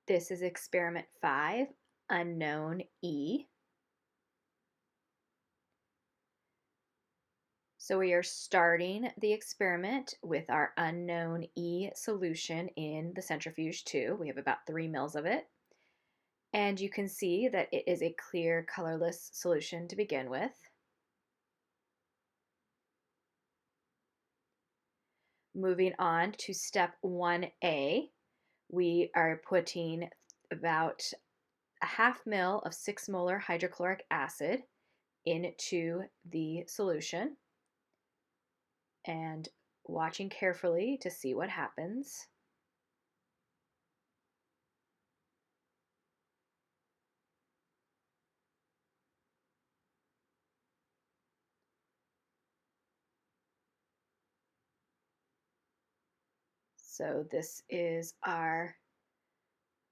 This is experiment 5, unknown E. So we are starting the experiment with our unknown E solution in the centrifuge 2. We have about 3 mils of it. And you can see that it is a clear, colorless solution to begin with. Moving on to step 1A, we are putting about a half mil of 6 molar hydrochloric acid into the solution and watching carefully to see what happens. So this is our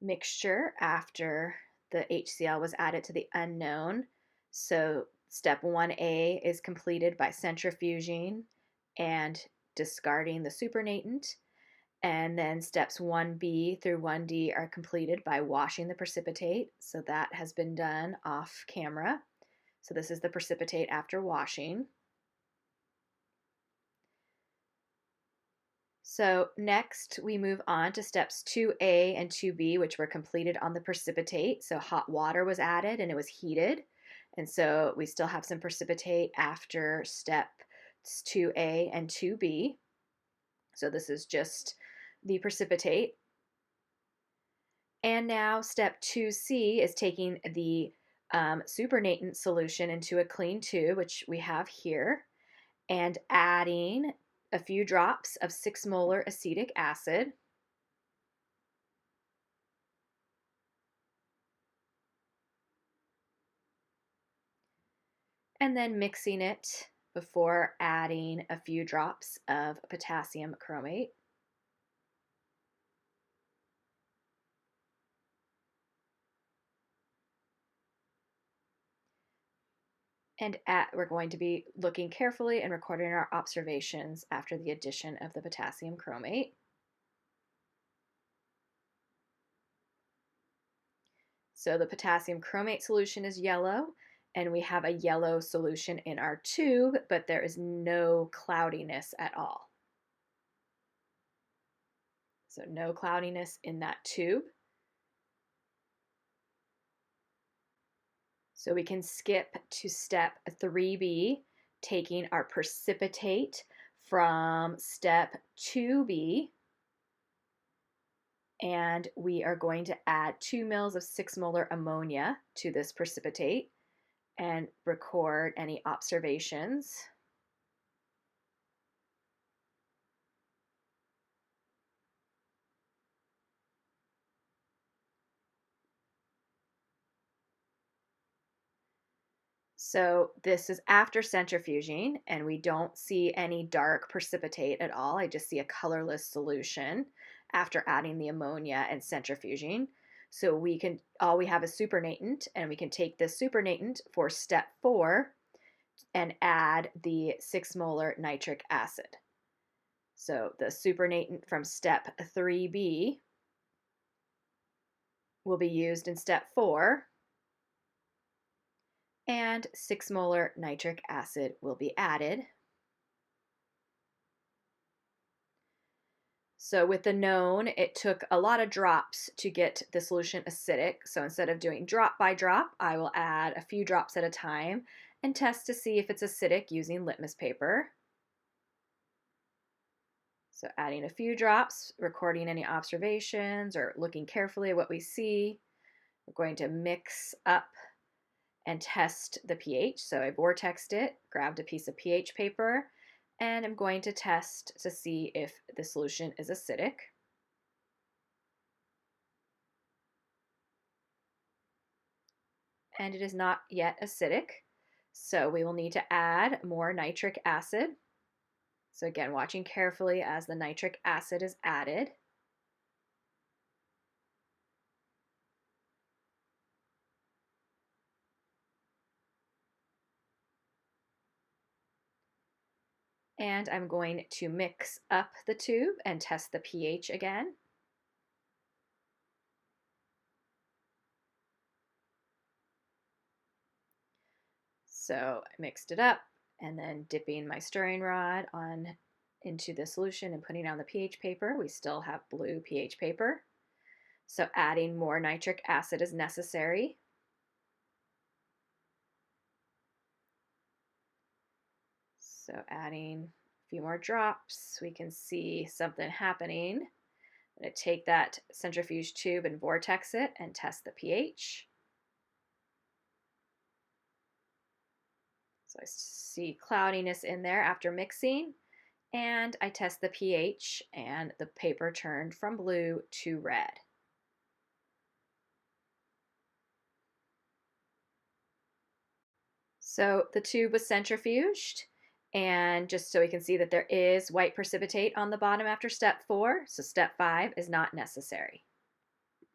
mixture after the HCl was added to the unknown. So step 1A is completed by centrifuging and discarding the supernatant. And then steps 1B through 1D are completed by washing the precipitate. So that has been done off camera. So this is the precipitate after washing. So next we move on to steps 2A and 2B, which were completed on the precipitate. So hot water was added and it was heated. And so we still have some precipitate after steps 2A and 2B. So this is just the precipitate. And now step 2C is taking the supernatant solution into a clean tube, which we have here, and adding a few drops of 6 molar acetic acid. And then mixing it before adding a few drops of potassium chromate. And we're going to be looking carefully and recording our observations after the addition of the potassium chromate. So the potassium chromate solution is yellow, and we have a yellow solution in our tube, but there is no cloudiness at all. So no cloudiness in that tube. So we can skip to step 3B, taking our precipitate from step 2B, and we are going to add 2 mils of 6 molar ammonia to this precipitate and record any observations. So this is after centrifuging, and we don't see any dark precipitate at all. I just see a colorless solution after adding the ammonia and centrifuging. So all we have is supernatant, and we can take this supernatant for step 4 and add the 6 molar nitric acid. So the supernatant from step 3B will be used in step 4, and 6 molar nitric acid will be added. So with the known, it took a lot of drops to get the solution acidic. So instead of doing drop by drop, I will add a few drops at a time and test to see if it's acidic using litmus paper. So adding a few drops, recording any observations or looking carefully at what we see. We're going to mix up and test the pH. So I vortexed it, grabbed a piece of pH paper, and I'm going to test to see if the solution is acidic. And it is not yet acidic, so we will need to add more nitric acid. So again, watching carefully as the nitric acid is added. And I'm going to mix up the tube and test the pH again. So I mixed it up and then dipping my stirring rod on into the solution and putting on the pH paper. We still have blue pH paper. So adding more nitric acid is necessary. So adding a few more drops, we can see something happening. I'm going to take that centrifuge tube and vortex it and test the pH. So I see cloudiness in there after mixing, and I test the pH, and the paper turned from blue to red. So the tube was centrifuged, and just so we can see that there is white precipitate on the bottom after step 4, so step 5 is not necessary.